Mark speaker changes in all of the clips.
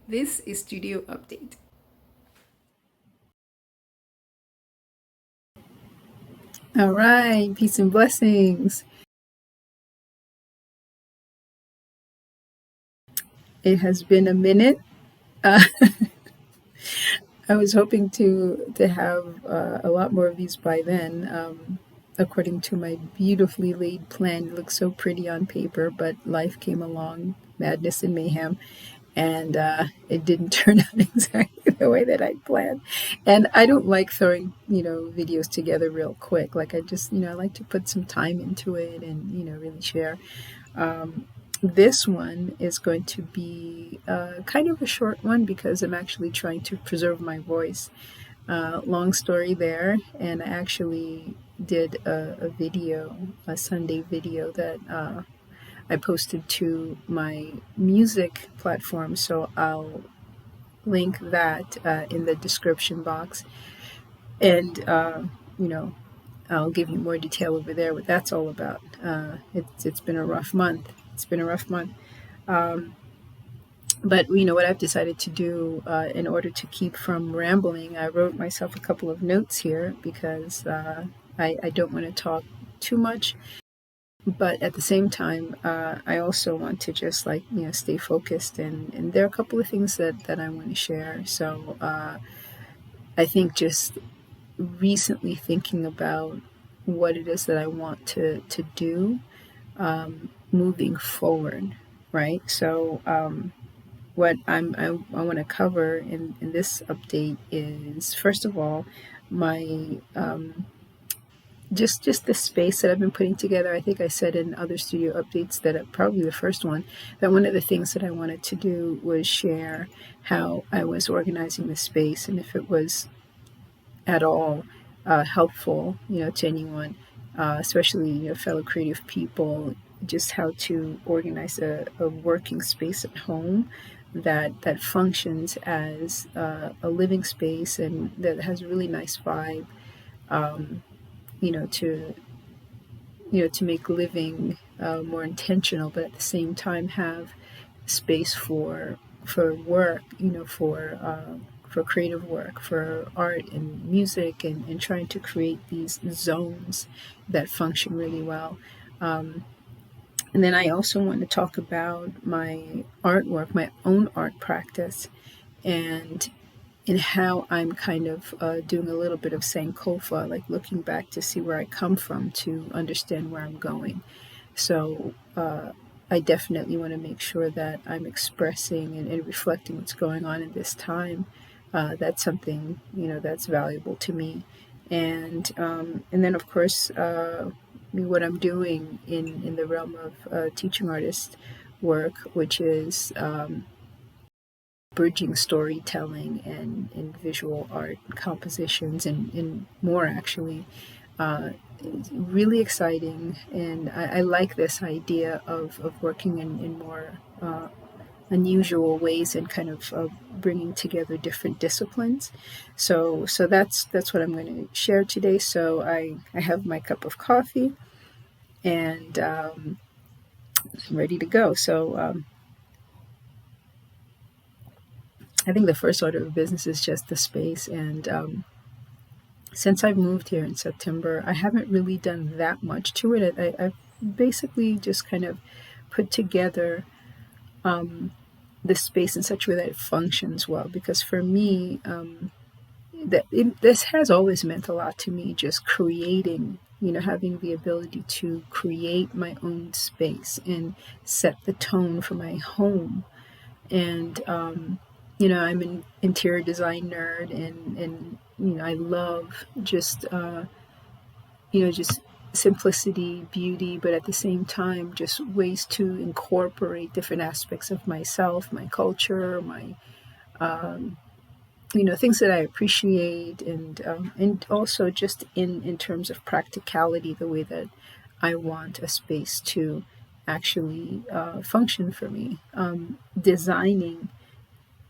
Speaker 1: This is Studio Update. All right, peace and blessings. It has been a minute. Uh, I was hoping to have a lot more of these by then. According to my beautifully laid plan, it looks so pretty on paper, but life came along, madness and mayhem, and it didn't turn out exactly the way that I'd planned. And I don't like throwing, videos together real quick. Like I just, I like to put some time into it and, really share. This one is going to be kind of a short one because I'm actually trying to preserve my voice. Long story there, and I actually did a video, a Sunday video that I posted to my music platform, so I'll link that in the description box, and you know I'll give you more detail over there what that's all about. It's been a rough month. It's been a rough month. Um, but what I've decided to do in order to keep from rambling, I wrote myself a couple of notes here because I don't want to talk too much, but at the same time, I also want to just stay focused, and there are a couple of things that I want to share. So I think just recently thinking about what it is that I want to do moving forward, right? So what I want to cover in this update is, first of all, my just the space that I've been putting together. I think I said in other studio updates that probably the first one, that one of the things that I wanted to do was share how I was organizing the space, and if it was at all helpful, to anyone, especially fellow creative people, just how to organize a working space at home that functions as a living space and that has a really nice vibe. Um, to to make living more intentional, but at the same time have space for work, for creative work, for art and music, and trying to create these zones that function really well. Um, and then I also want to talk about my artwork, my own art practice, and in how I'm kind of doing a little bit of Sankofa, like looking back to see where I come from to understand where I'm going. So I definitely want to make sure that I'm expressing and reflecting what's going on in this time. That's something that's valuable to me, and then of course what I'm doing in the realm of teaching artist work, which is bridging storytelling and visual art compositions and more actually. It's really exciting, and I like this idea of working in more unusual ways and kind of bringing together different disciplines. So that's what I'm going to share today. So I have my cup of coffee, and I'm ready to go. So I think the first order of business is just the space, and since I've moved here in September, I haven't really done that much to it. I've basically just kind of put together the space in such a way that it functions well. Because for me, this has always meant a lot to me, just creating, having the ability to create my own space and set the tone for my home. And I'm an interior design nerd, and I love just simplicity, beauty, but at the same time just ways to incorporate different aspects of myself, my culture, my things that I appreciate, and also just in terms of practicality, the way that I want a space to actually function for me. Designing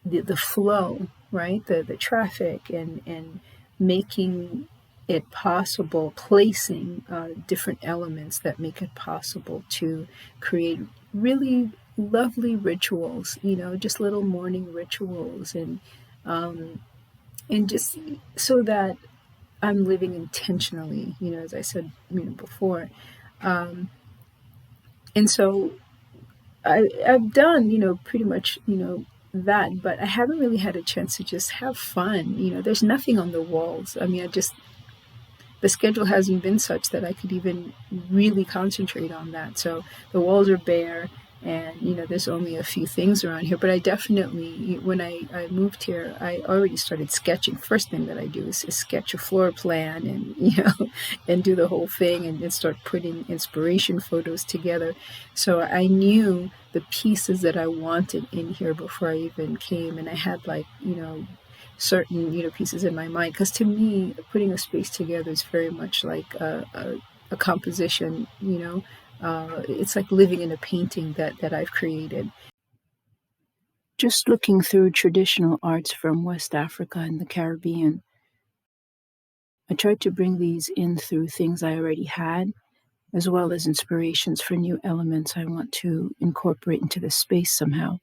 Speaker 1: the flow, right? The traffic, and making it possible, placing different elements that make it possible to create really lovely rituals, just little morning rituals, um, and just so that I'm living intentionally, as I said, before. Um, and so I've done, pretty much, that, but I haven't really had a chance to just have fun. There's nothing on the walls. I mean, the schedule hasn't been such that I could even really concentrate on that. So the walls are bare, and there's only a few things around here. But I definitely, when I moved here, I already started sketching. First thing that I do is sketch a floor plan, and and do the whole thing, and then start putting inspiration photos together. So I knew the pieces that I wanted in here before I even came, and I had, like, certain pieces in my mind, because to me putting a space together is very much like a composition. It's like living in a painting that I've created. Just looking through traditional arts from West Africa and the Caribbean, I tried to bring these in through things I already had, as well as inspirations for new elements I want to incorporate into the space somehow.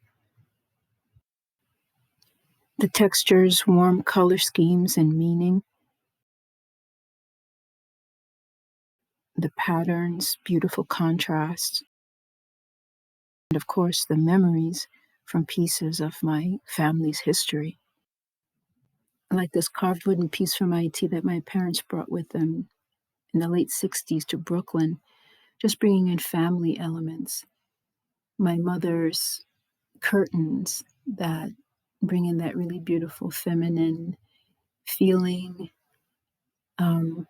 Speaker 1: The textures, warm color schemes, and meaning, the patterns, beautiful contrasts, and of course the memories from pieces of my family's history. Like this carved wooden piece from IT that my parents brought with them in the late 60s to Brooklyn, just bringing in family elements. My mother's curtains that bring in that really beautiful feminine feeling, the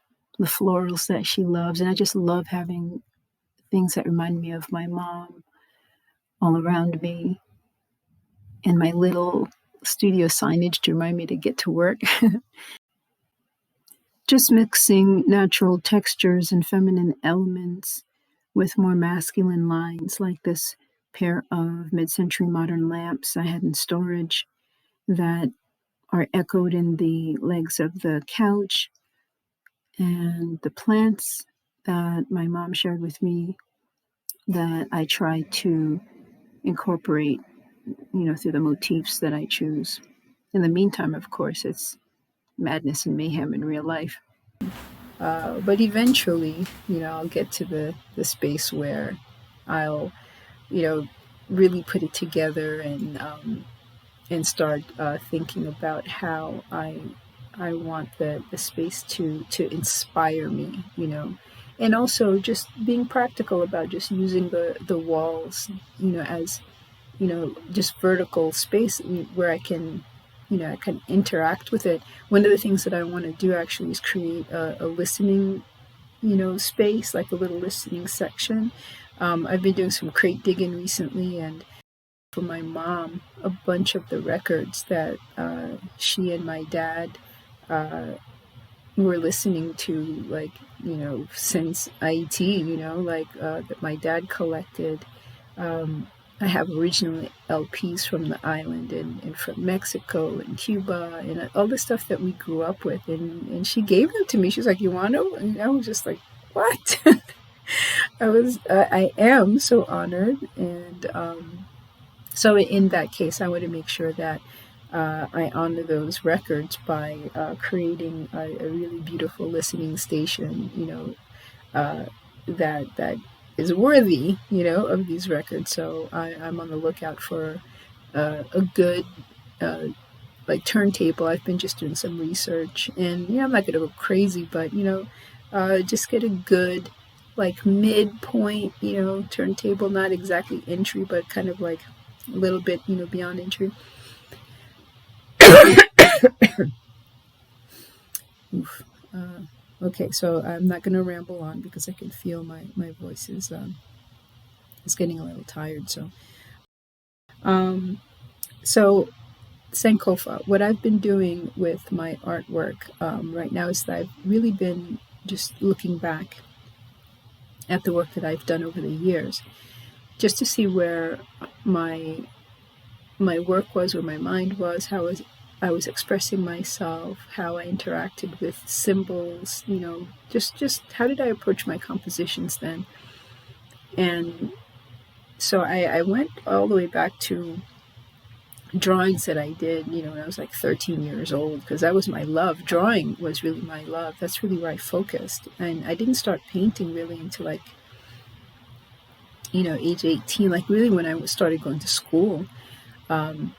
Speaker 1: florals that she loves. And I just love having things that remind me of my mom all around me, and my little studio signage to remind me to get to work. Just mixing natural textures and feminine elements with more masculine lines, like this pair of mid century modern lamps I had in storage that are echoed in the legs of the couch, and the plants that my mom shared with me that I try to incorporate, through the motifs that I choose. In the meantime, of course, it's madness and mayhem in real life. But eventually, I'll get to the space where I'll, you know, really put it together, and start thinking about how I want the space to inspire me, and also just being practical about just using the walls, as just vertical space where I can interact with it. One of the things that I want to do actually is create a listening, space, like a little listening section. I've been doing some crate digging recently, and for my mom a bunch of the records that she and my dad uh, were listening to, like, since IT, like that my dad collected. I have original LPs from the island, and from Mexico and Cuba, and all the stuff that we grew up with. And she gave them to me. She was like, "You want to?" And I was just like, "What?" I am so honored. And so in that case, I want to make sure that I honor those records by creating a really beautiful listening station, uh, that is worthy, of these records. So I'm on the lookout for a good uh, like turntable. I've been just doing some research, and I'm not going to go crazy, but just get a good, like, midpoint, turntable, not exactly entry, but kind of like a little bit, beyond entry. Oof. Okay, so I'm not going to ramble on because I can feel my voice is getting a little tired. Um, so Sankofa, what I've been doing with my artwork right now is that I've really been just looking back at the work that I've done over the years, just to see where my my work was, where my mind was, how I was expressing myself, how I interacted with symbols, just how did I approach my compositions then. And So I went all the way back to drawings that I did, when I was like 13 years old, because that was my love. Drawing was really my love. That's really where I focused. And I didn't start painting really until like, age 18, like really when I started going to school. Um,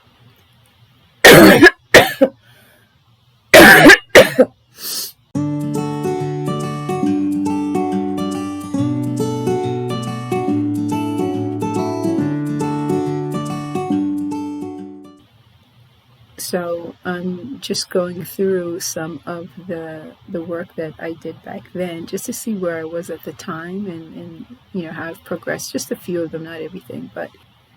Speaker 1: So I'm just going through some of the work that I did back then, just to see where I was at the time, and how I've progressed. Just a few of them, not everything. But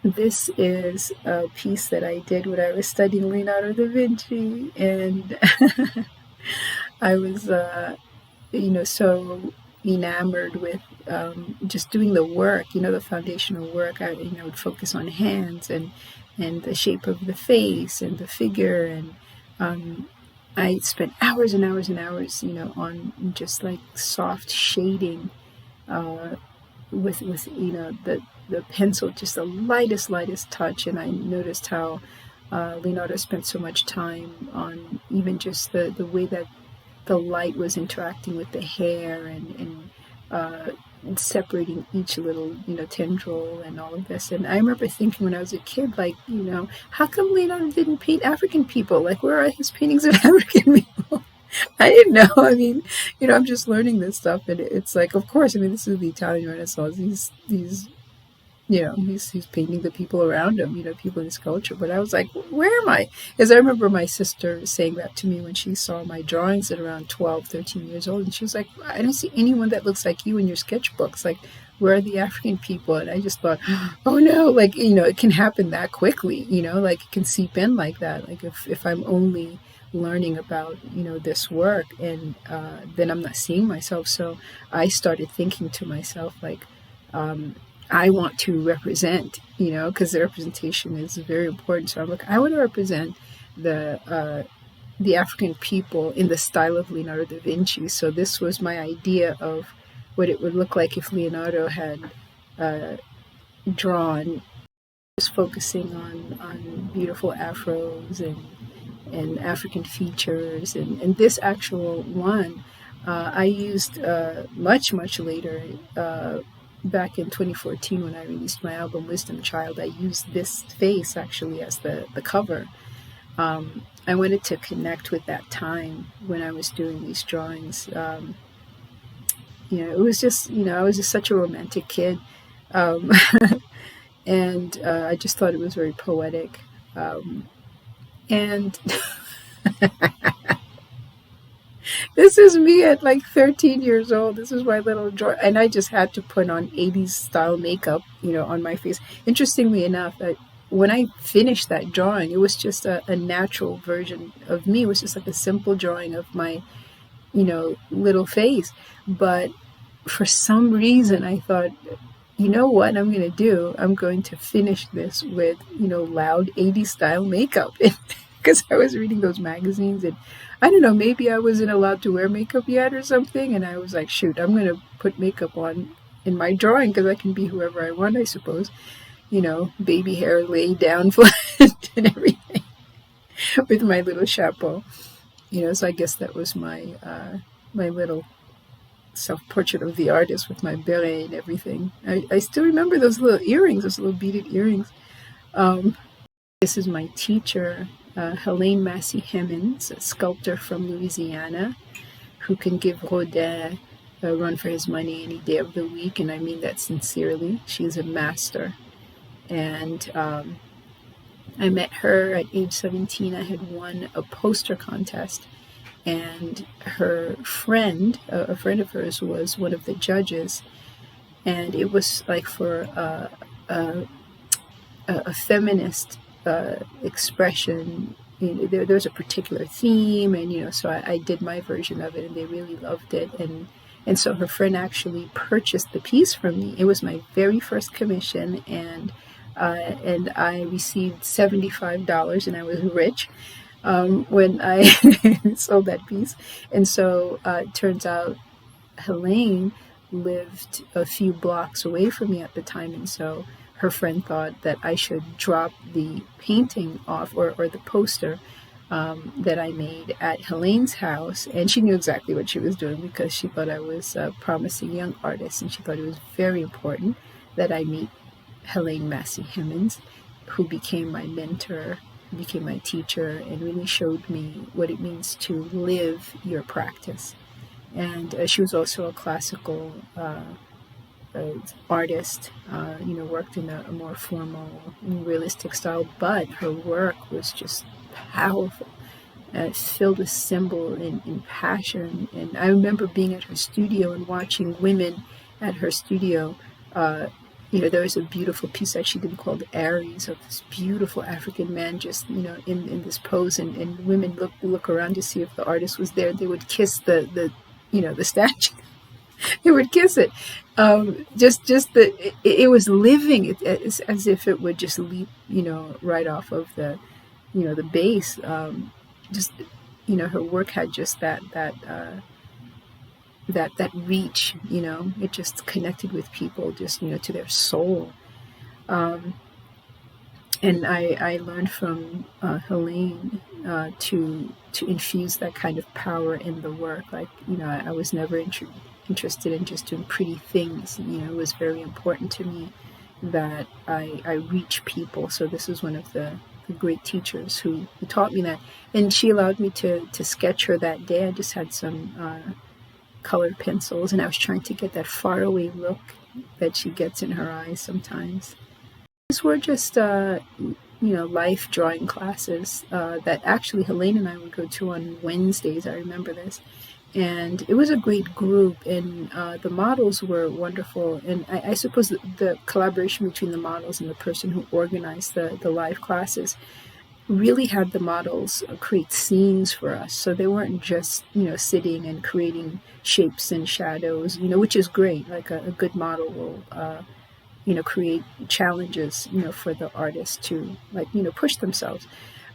Speaker 1: this is a piece that I did when I was studying Leonardo da Vinci, and I was so enamored with just doing the work, the foundational work. I would focus on hands and the shape of the face and the figure, and I spent hours and hours and hours, on just like soft shading uh, with the pencil, just the lightest touch. And I noticed how Leonardo spent so much time on even just the way that the light was interacting with the hair, and separating each little tendril and all of this. And I remember thinking when I was a kid, like, how come Leonardo didn't paint African people? Like, where are his paintings of African people? I didn't know. I mean, I'm just learning this stuff, and it's like, of course, I mean, this is the Italian Renaissance. These he's painting the people around him, people in his culture. But I was like, where am I? Because I remember my sister saying that to me when she saw my drawings at around 12, 13 years old. And she was like, I don't see anyone that looks like you in your sketchbooks. Like, where are the African people? And I just thought, oh no, like, it can happen that quickly, like it can seep in like that. Like if I'm only learning about, this work, and then I'm not seeing myself. So I started thinking to myself, like, I want to represent, because the representation is very important. So I'm like, I want to represent the African people in the style of Leonardo da Vinci. So this was my idea of what it would look like if Leonardo had drawn, just focusing on beautiful afros and African features. And this actual one I used much later. Back in 2014, when I released my album Wisdom Child, I used this face actually as the cover. I wanted to connect with that time when I was doing these drawings. It was just, I was just such a romantic kid. Um, and I just thought it was very poetic. And this is me at like 13 years old. This is my little drawing. And I just had to put on 80s style makeup, on my face. Interestingly enough, when I finished that drawing, it was just a natural version of me. It was just like a simple drawing of my, little face. But for some reason, I thought, you know what I'm going to do? I'm going to finish this with, loud 80s style makeup. Because I was reading those magazines, and I don't know, maybe I wasn't allowed to wear makeup yet or something. And I was like, shoot, I'm going to put makeup on in my drawing because I can be whoever I want, I suppose. Baby hair laid down flat and everything with my little chapeau. So I guess that was my my little self-portrait of the artist with my beret and everything. I still remember those little earrings, those little beaded earrings. This is my teacher, Helene Massey Hemmons, a sculptor from Louisiana, who can give Rodin a run for his money any day of the week, and I mean that sincerely. She's a master. And I met her at age 17. I had won a poster contest, and her friend, a friend of hers, was one of the judges, and it was like for a feminist expression. There's a particular theme, and so I did my version of it, and they really loved it. And so her friend actually purchased the piece from me. It was my very first commission, and I received $75, and I was rich when I sold that piece. And so it turns out Helene lived a few blocks away from me at the time, and so her friend thought that I should drop the painting off, or the poster that I made at Helene's house. And she knew exactly what she was doing, because she thought I was a promising young artist, and she thought it was very important that I meet Helene Massey Hemmons, who became my mentor, became my teacher, and really showed me what it means to live your practice. And she was also a classical artist, worked in a more formal, realistic style, but her work was just powerful. Filled with symbol and passion. And I remember being at her studio and watching women at her studio. There was a beautiful piece that she did called Aries, of this beautiful African man just, in this pose. And women look around to see if the artist was there. They would kiss the statue. They would kiss it. It was living. It's as if it would just leap, right off of the base. Her work had just that reach. It just connected with people, just to their soul. And I learned from Helene to infuse that kind of power in the work. Like, I was never interested in just doing pretty things. It was very important to me that I reach people. So this is one of the great teachers who taught me that. And she allowed me to sketch her that day. I just had some colored pencils, and I was trying to get that faraway look that she gets in her eyes sometimes. These were just, life drawing classes that actually Helene and I would go to on Wednesdays. I remember this. And it was a great group, and the models were wonderful. And I suppose the collaboration between the models and the person who organized the live classes really had the models create scenes for us. So they weren't just, sitting and creating shapes and shadows, which is great. Like a good model will, create challenges, for the artist to, push themselves.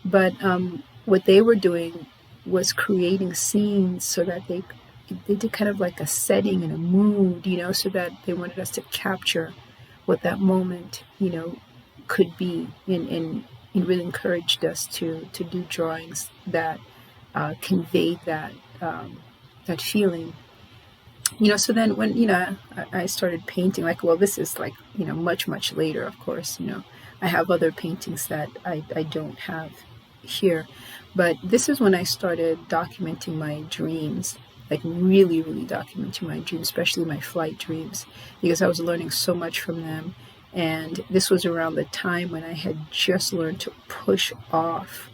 Speaker 1: But what they were doing was creating scenes so that they did kind of like a setting and a mood, so that they wanted us to capture what that moment, could be, and really encouraged us to do drawings that conveyed that feeling. So then when, I started painting, this is much, much later, of course. I have other paintings that I don't have here. But this is when I started documenting my dreams, really, really documenting my dreams, especially my flight dreams, because I was learning so much from them. And this was around the time when I had just learned to push off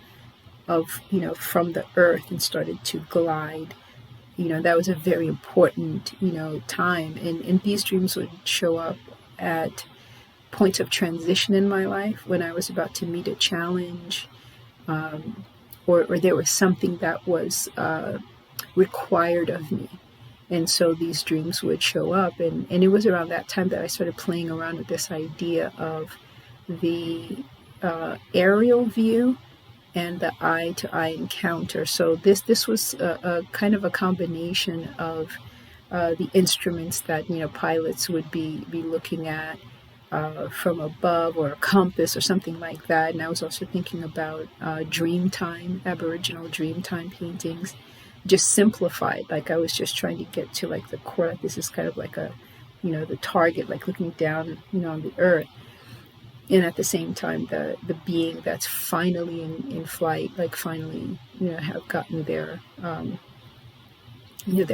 Speaker 1: from the earth and started to glide. That was a very important, time. And these dreams would show up at points of transition in my life, when I was about to meet a challenge, or there was something that was required of me. And so these dreams would show up. And it was around that time that I started playing around with this idea of the aerial view and the eye-to-eye encounter. So this was a kind of a combination of the instruments that pilots would be looking at from above, or a compass or something like that. And I was also thinking about Dreamtime, Aboriginal Dreamtime paintings, just simplified. I was just trying to get to the core. This is kind of the target, looking down, on the earth. And at the same time, the being that's finally in flight, finally, have gotten their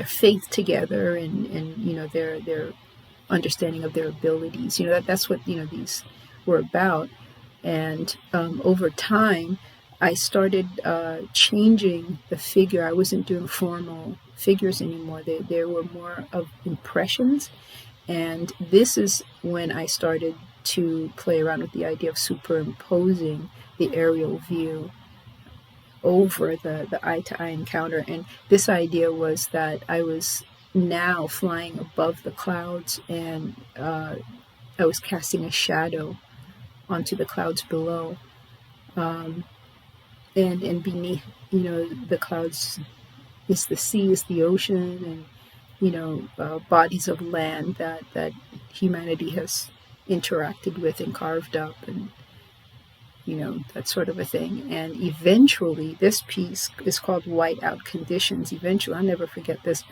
Speaker 1: faith together, and their understanding of their abilities. That's what these were about. And over time, I started changing the figure. I wasn't doing formal figures anymore. There were more of impressions. And this is when I started to play around with the idea of superimposing the aerial view over the eye-to-eye encounter. And this idea was that I was now flying above the clouds, and I was casting a shadow onto the clouds below. And beneath, the clouds is the sea, is the ocean, and bodies of land that humanity has interacted with and carved up, and that sort of a thing. And eventually, this piece is called Whiteout Conditions. Eventually, I'll never forget this.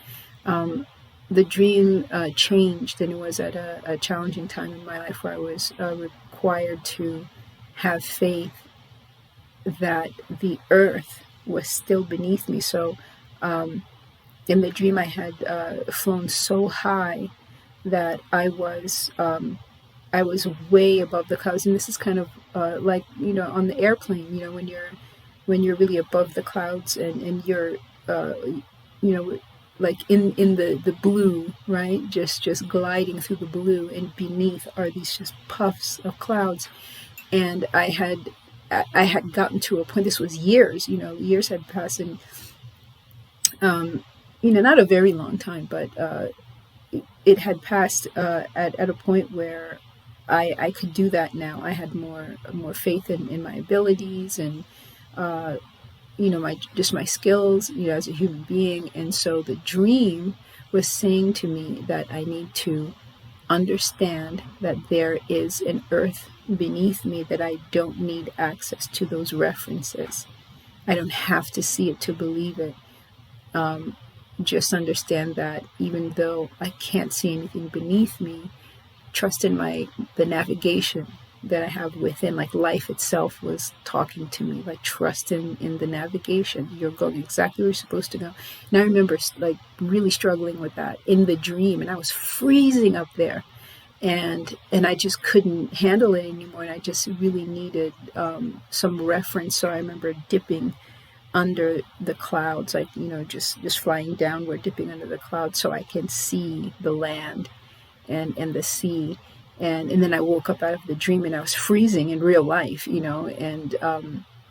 Speaker 1: The dream changed, and it was at a challenging time in my life where I was required to have faith that the earth was still beneath me. So in the dream, I had flown so high that I was way above the clouds. And this is kind of like, on the airplane, when you're really above the clouds, and you're like in the blue, right? Just gliding through the blue, and beneath are these just puffs of clouds. And I had gotten to a point. This was years, years had passed, and not a very long time, but it had passed at a point where I could do that now. I had more faith in my abilities, and my skills, as a human being. And so the dream was saying to me that I need to understand that there is an earth beneath me, that I don't need access to those references. I don't have to see it to believe it. Just understand that even though I can't see anything beneath me, trust in the navigation that I have within. Like life itself was talking to me, like trust in the navigation. You're going exactly where you're supposed to go. And I remember like really struggling with that in the dream, and I was freezing up there, and I just couldn't handle it anymore, and I just really needed some reference. So I remember dipping under the clouds, like just flying downward, dipping under the clouds so I can see the land and the sea. And then I woke up out of the dream, and I was freezing in real life, and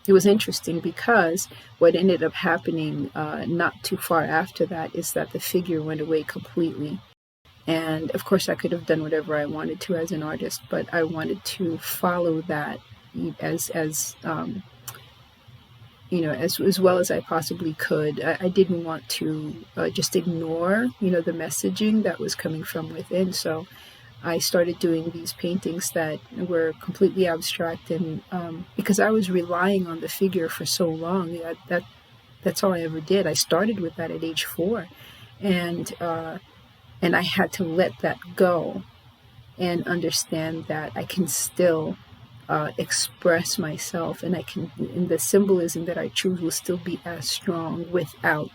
Speaker 1: it was interesting because what ended up happening not too far after that is that the figure went away completely. And of course I could have done whatever I wanted to as an artist, but I wanted to follow that as well as I possibly could. I didn't want to just ignore, the messaging that was coming from within. So I started doing these paintings that were completely abstract, and because I was relying on the figure for so long, that's all I ever did. I started with that at age 4, and I had to let that go and understand that I can still express myself, and and the symbolism that I choose will still be as strong without,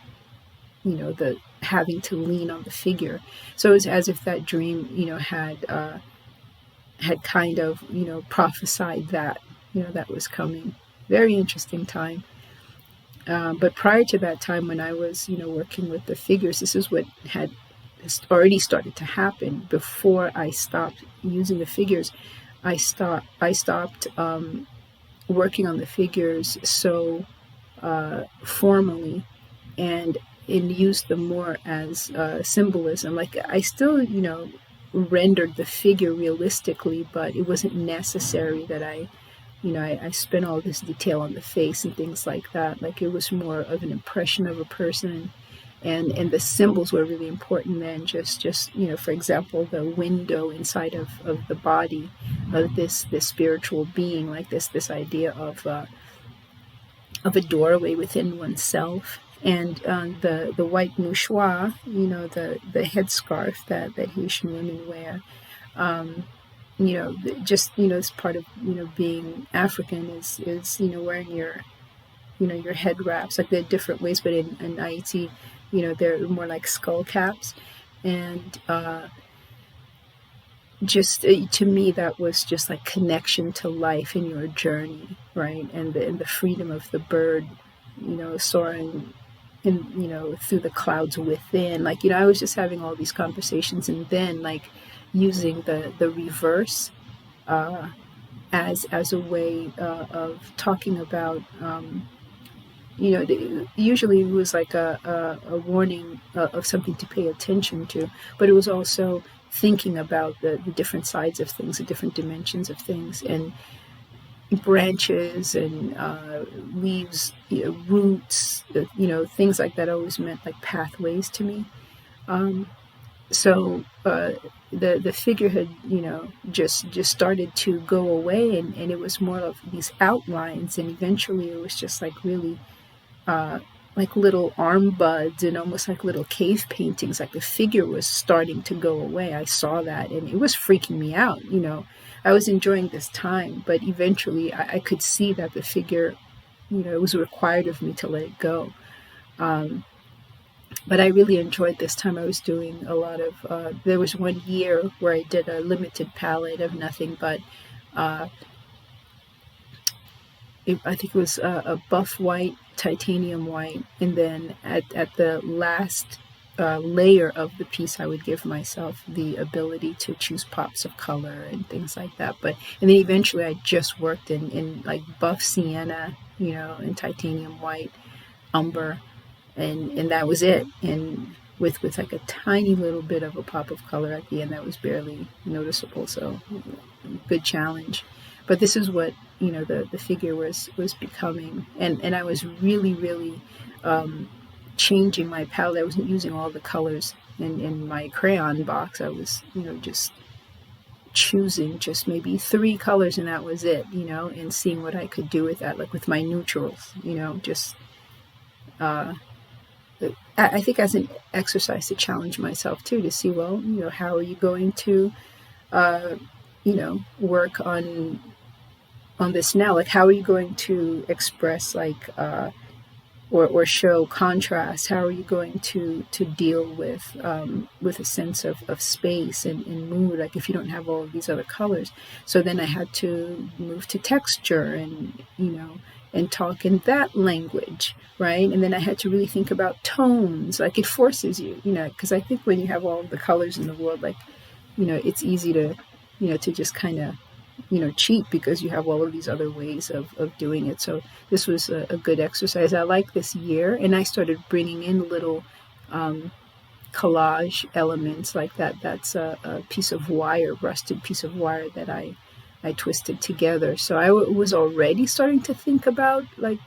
Speaker 1: the having to lean on the figure. So it was as if that dream, had kind of, prophesied that, that was coming. Very interesting time. But prior to that time, when I was, working with the figures, this is what had already started to happen. Before I stopped using the figures, I stopped working on the figures so formally, and used them more as symbolism. Like I still, rendered the figure realistically, but it wasn't necessary that I spent all this detail on the face and things like that. Like it was more of an impression of a person. And the symbols were really important then. Just for example, the window inside of the body of this spiritual being, like this idea of a doorway within oneself, and the white mouchoir, the headscarf that Haitian women wear. It's part of being African is wearing your your head wraps. Like there are different ways, but in Haiti, they're more like skull caps. And to me, that was just like connection to life in your journey, right? And the freedom of the bird, soaring through the clouds within. Like, I was just having all these conversations, and then like using the reverse as a way of talking about usually it was like a warning of something to pay attention to, but it was also thinking about the different sides of things, the different dimensions of things, and branches and leaves, roots, things like that always meant like pathways to me. So the figure had, just started to go away, and it was more of these outlines, and eventually it was just like really like little arm buds and almost like little cave paintings. Like the figure was starting to go away. I saw that, and it was freaking me out. I was enjoying this time, but eventually I could see that the figure, it was required of me to let it go. But I really enjoyed this time. I was doing a lot of, there was one year where I did a limited palette of nothing but, I think it was a buff white, titanium white, and then at the last layer of the piece, I would give myself the ability to choose pops of color and things like that. And then eventually I just worked in like buff sienna, and titanium white, umber, and that was it. And with like a tiny little bit of a pop of color at the end that was barely noticeable. So good challenge. But this is what the figure was becoming, and I was really changing my palette. I wasn't using all the colors in my crayon box. I was just choosing just maybe 3 colors, and that was it. And seeing what I could do with that, like with my neutrals. Just I think as an exercise to challenge myself too, to see, well, how are you going to work on this now? Like, how are you going to express like or show contrast? How are you going to deal with a sense of space and mood, like if you don't have all of these other colors? So then I had to move to texture and talk in that language, right? And then I had to really think about tones. Like, it forces you, because I think when you have all of the colors in the world, like, it's easy to to just kind of cheat, because you have all of these other ways of doing it. So this was a good exercise. I like this year, and I started bringing in little collage elements like that. That's a piece of wire, rusted piece of wire that I twisted together. So I was already starting to think about like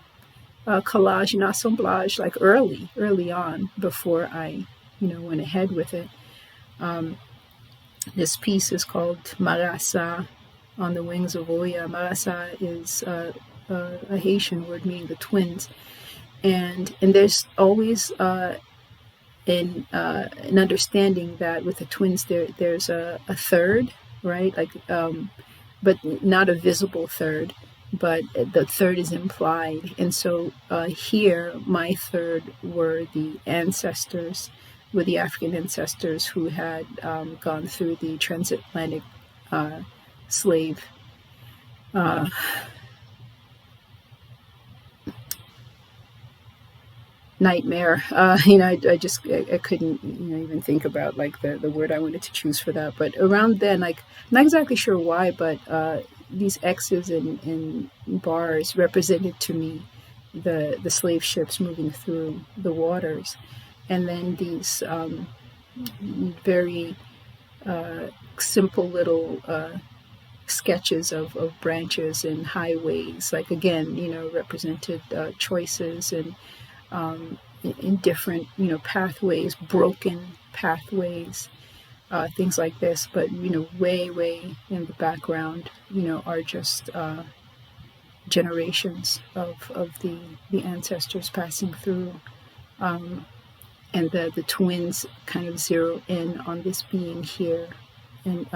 Speaker 1: collage and assemblage, like early on, before I went ahead with it. This piece is called Malasa, on the wings of Oya. Malasa is a Haitian word meaning the twins, and there's always an understanding that with the twins there's a third, right? Like, but not a visible third, but the third is implied. And so here, my third were the ancestors, were the African ancestors who had gone through the transatlantic slave nightmare. I couldn't even think about like the word I wanted to choose for that. But around then, like, I'm not exactly sure why, but these X's and bars represented to me the slave ships moving through the waters, and then these very simple little sketches of branches and highways, like, again, represented choices and in different, pathways, broken pathways, things like this. But, way in the background, are just generations of the ancestors passing through. And the twins kind of zero in on this being here, and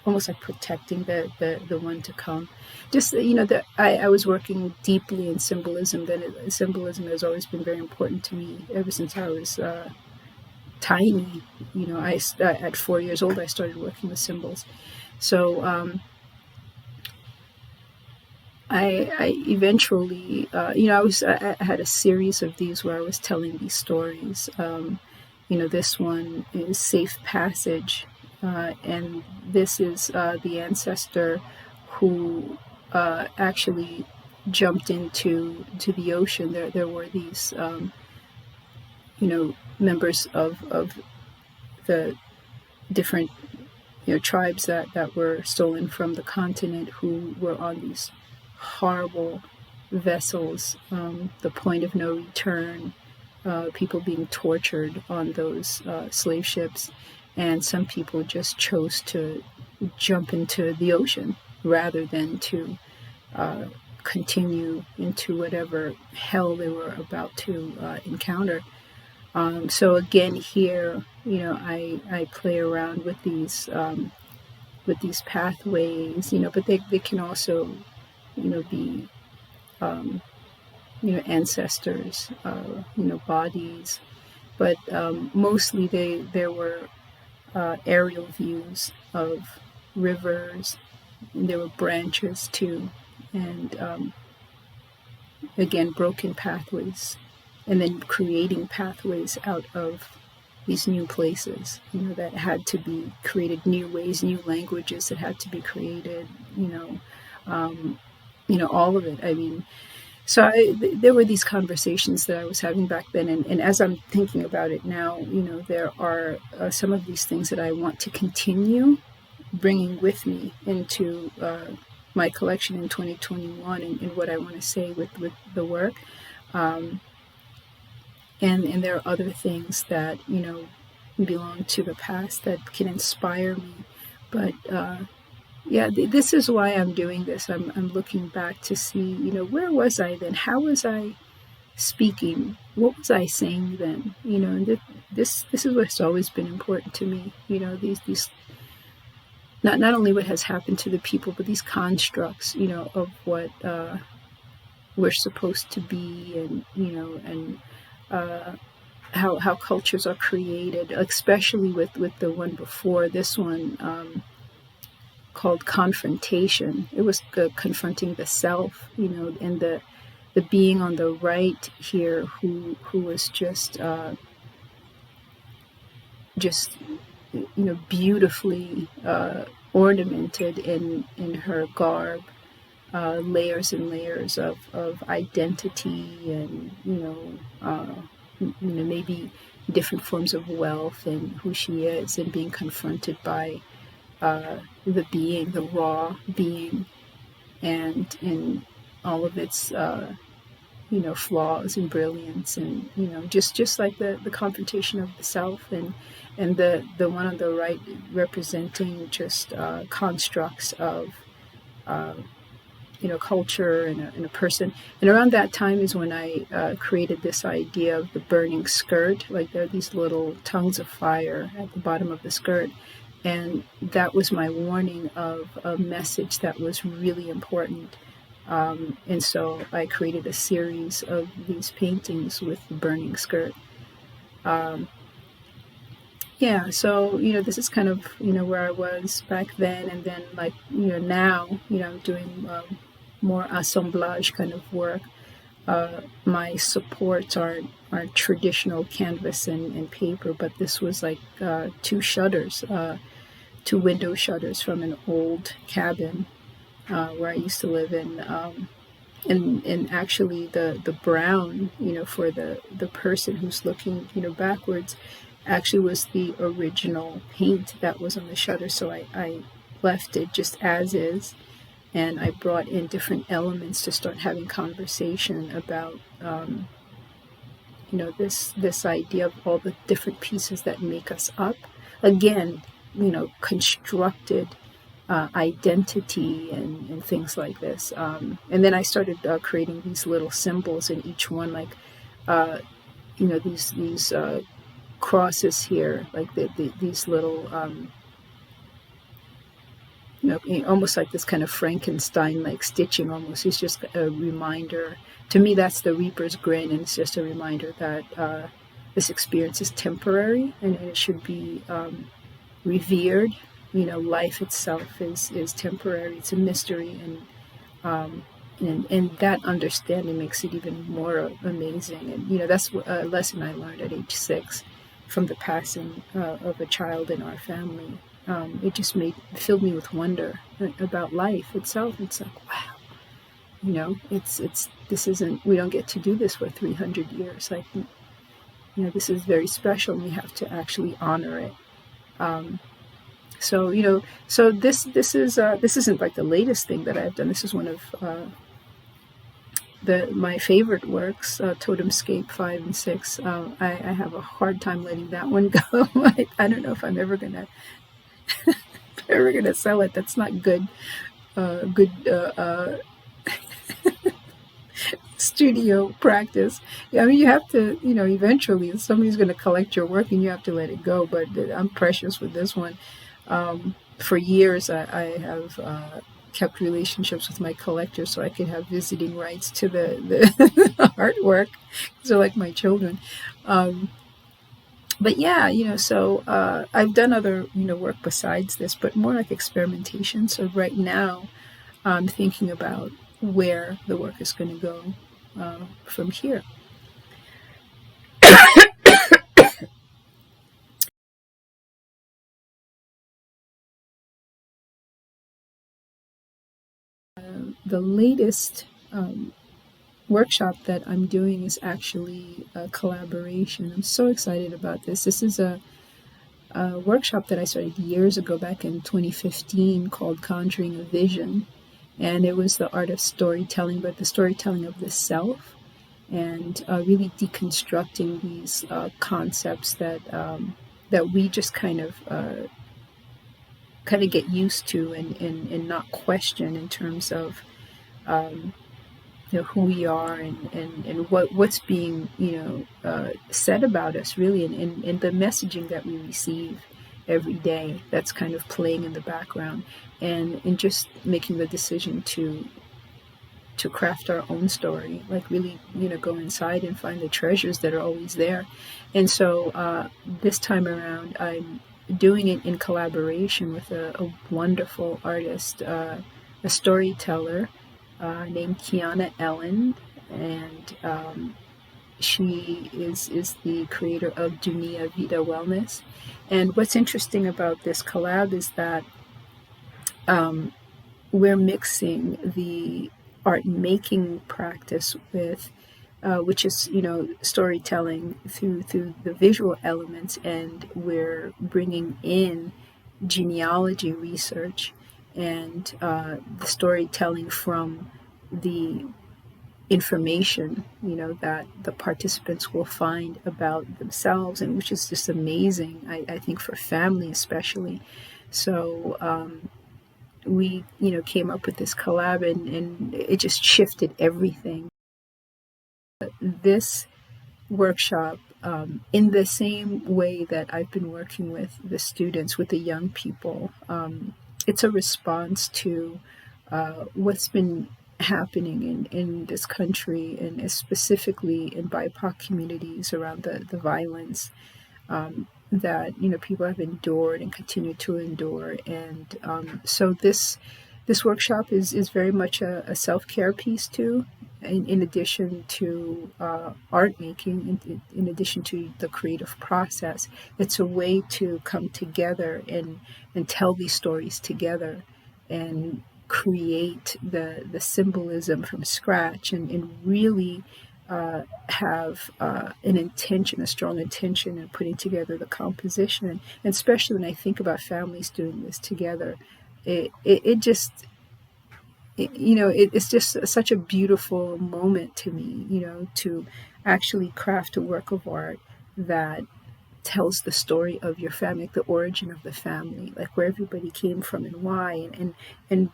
Speaker 1: almost like protecting the one to come. Just I was working deeply in symbolism. Symbolism has always been very important to me ever since I was tiny. At 4 years old I started working with symbols. So I eventually I had a series of these where I was telling these stories. This one is Safe Passage. And this is the ancestor who actually jumped into the ocean. There were these, members of the different, tribes that were stolen from the continent, who were on these horrible vessels, the point of no return, people being tortured on those slave ships. and some people just chose to jump into the ocean rather than to continue into whatever hell they were about to encounter. So again, here, I play around with these pathways, but they can also, be, ancestors, bodies, but mostly there were aerial views of rivers, and there were branches too, and again, broken pathways, and then creating pathways out of these new places, that had to be created, new ways, new languages that had to be created, all of it. I mean, so there were these conversations that I was having back then, and as I'm thinking about it now, there are some of these things that I want to continue bringing with me into my collection in 2021, and what I want to say with the work. And there are other things that, belong to the past that can inspire me. But this is why I'm doing this. I'm looking back to see, where was I then? How was I speaking? What was I saying then? And this is what's always been important to me. These not only what has happened to the people, but these constructs, of what we're supposed to be, and how cultures are created, especially with the one before this one, called confrontation. It was confronting the self, and the being on the right here who was just beautifully ornamented in her garb, layers and layers of identity, and maybe different forms of wealth and who she is, and being confronted by the raw being, and in all of its flaws and brilliance, and just like the confrontation of the self, and the one on the right representing just constructs of culture and a person. And around that time is when I created this idea of the burning skirt. Like, there are these little tongues of fire at the bottom of the skirt, and that was my warning of a message that was really important. And so I created a series of these paintings with the burning skirt. So this is kind of where I was back then, and then now I'm doing more assemblage kind of work. My supports aren't traditional canvas and paper, but this was like two window shutters from an old cabin where I used to live in. And actually the brown, for the person who's looking, backwards, actually was the original paint that was on the shutter. So I left it just as is, and I brought in different elements to start having conversation about, this idea of all the different pieces that make us up. Again, constructed identity and things like this. And then I started creating these little symbols in each one, like, these crosses here, like these little, almost like this kind of Frankenstein-like stitching almost. It's just a reminder. To me, that's the Reaper's grin, and it's just a reminder that this experience is temporary, and it should be revered. Life itself is temporary. It's a mystery, and that understanding makes it even more amazing. And that's a lesson I learned at age 6 from the passing of a child in our family. It just filled me with wonder about life itself. It's like, wow, this isn't, we don't get to do this for 300 years. Like, this is very special, and we have to actually honor it. So this isn't like the latest thing that I've done. This is one of my favorite works, Totemscape 5 and 6, I have a hard time letting that one go. I don't know if I'm ever gonna sell it. That's not good. Good studio practice. Yeah, I mean, you have to, eventually somebody's going to collect your work and you have to let it go. But I'm precious with this one. For years, I have kept relationships with my collectors so I could have visiting rights to the artwork. They're like my children. But yeah, so I've done other, work besides this, but more like experimentation. So right now, I'm thinking about where the work is going to go from here. The latest workshop that I'm doing is actually a collaboration. I'm so excited about this. This is a workshop that I started years ago, back in 2015, called Conjuring a Vision. And it was the art of storytelling, but the storytelling of the self, and really deconstructing these concepts that we just kind of get used to and not question in terms of who we are and what's being said about us, really, and the messaging that we receive every day that's kind of playing in the background, and just making the decision to craft our own story, like really go inside and find the treasures that are always there. And so this time around I'm doing it in collaboration with a wonderful artist, a storyteller named Kiana Ellen, and she is the creator of Dunia Vida Wellness. And what's interesting about this collab is that we're mixing the art making practice with which is storytelling through the visual elements, and we're bringing in genealogy research and the storytelling from the information that the participants will find about themselves, and which is just amazing, I think, for family especially. So we came up with this collab, and it just shifted everything. This workshop, in the same way that I've been working with the students, with the young people, it's a response to what's been happening in this country, and specifically in BIPOC communities, around the violence that people have endured and continue to endure. And so this workshop is very much a self-care piece too, in addition to art making, in addition to the creative process. It's a way to come together and tell these stories together, and create the symbolism from scratch, and really have an intention, a strong intention, in putting together the composition. And especially when I think about families doing this together, it just it's just such a beautiful moment to me, to actually craft a work of art that tells the story of your family, like the origin of the family, like where everybody came from and why, and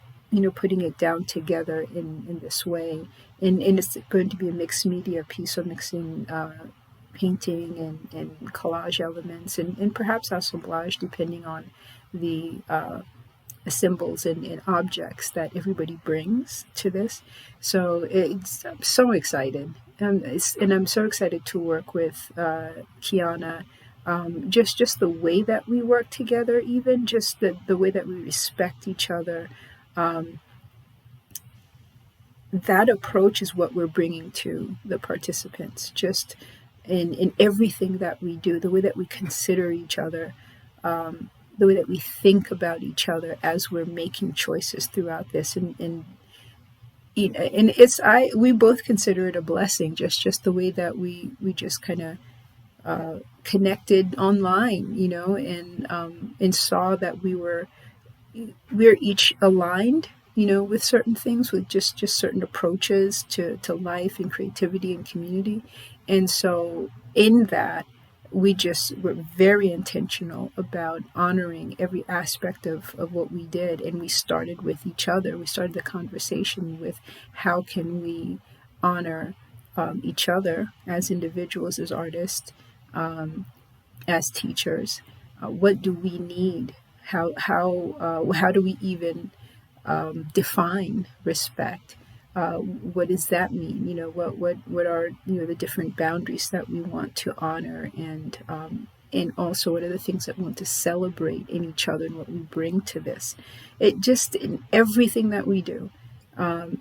Speaker 1: putting it down together in this way. And it's going to be a mixed media piece, so mixing painting and collage elements, and perhaps assemblage, depending on the symbols and objects that everybody brings to this. So I'm so excited. And I'm so excited to work with Kiana. Just the way that we work together, even just the way that we respect each other. That approach is what we're bringing to the participants, just in everything that we do, the way that we consider each other, the way that we think about each other as we're making choices throughout this. And we both consider it a blessing, just the way that we just kind of connected online, and saw that we're each aligned with certain things, with just certain approaches to life and creativity and community. And so in that, we're very intentional about honoring every aspect of what we did. And we started with each other. We started the conversation with how can we honor each other as individuals, as artists, as teachers. What do we need? How do we even define respect? What does that mean? What are the different boundaries that we want to honor, and also what are the things that we want to celebrate in each other and what we bring to this? It just in everything that we do.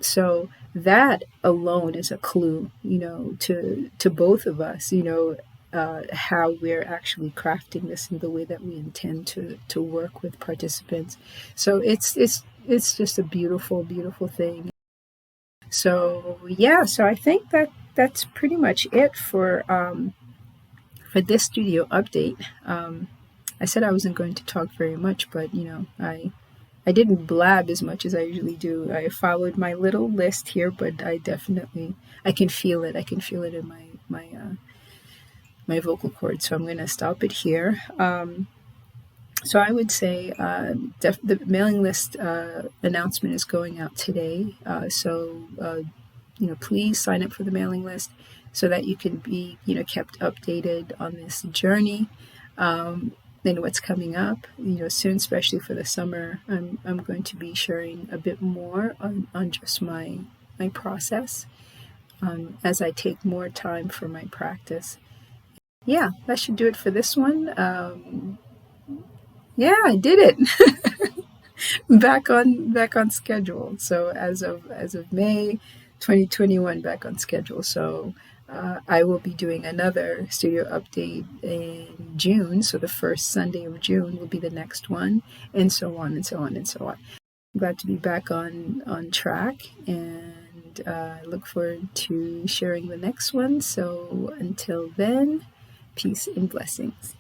Speaker 1: So that alone is a clue, to both of us, how we're actually crafting this in the way that we intend to work with participants. So it's just a beautiful, beautiful thing. So yeah, so I think that's pretty much it for this studio update. I said I wasn't going to talk very much, but I didn't blab as much as I usually do. I followed my little list here, but I can feel it. I can feel it in my vocal cords. So I'm going to stop it here. So I would say the mailing list announcement is going out today. Please sign up for the mailing list so that you can be, kept updated on this journey. And what's coming up, soon, especially for the summer. I'm going to be sharing a bit more on just my process as I take more time for my practice. Yeah, that should do it for this one. Yeah, I did it. back on schedule. So as of May 2021, back on schedule. So I will be doing another studio update in June. So the first Sunday of June will be the next one, and so on and so on and so on. I'm glad to be back on track, and I look forward to sharing the next one. So until then, peace and blessings.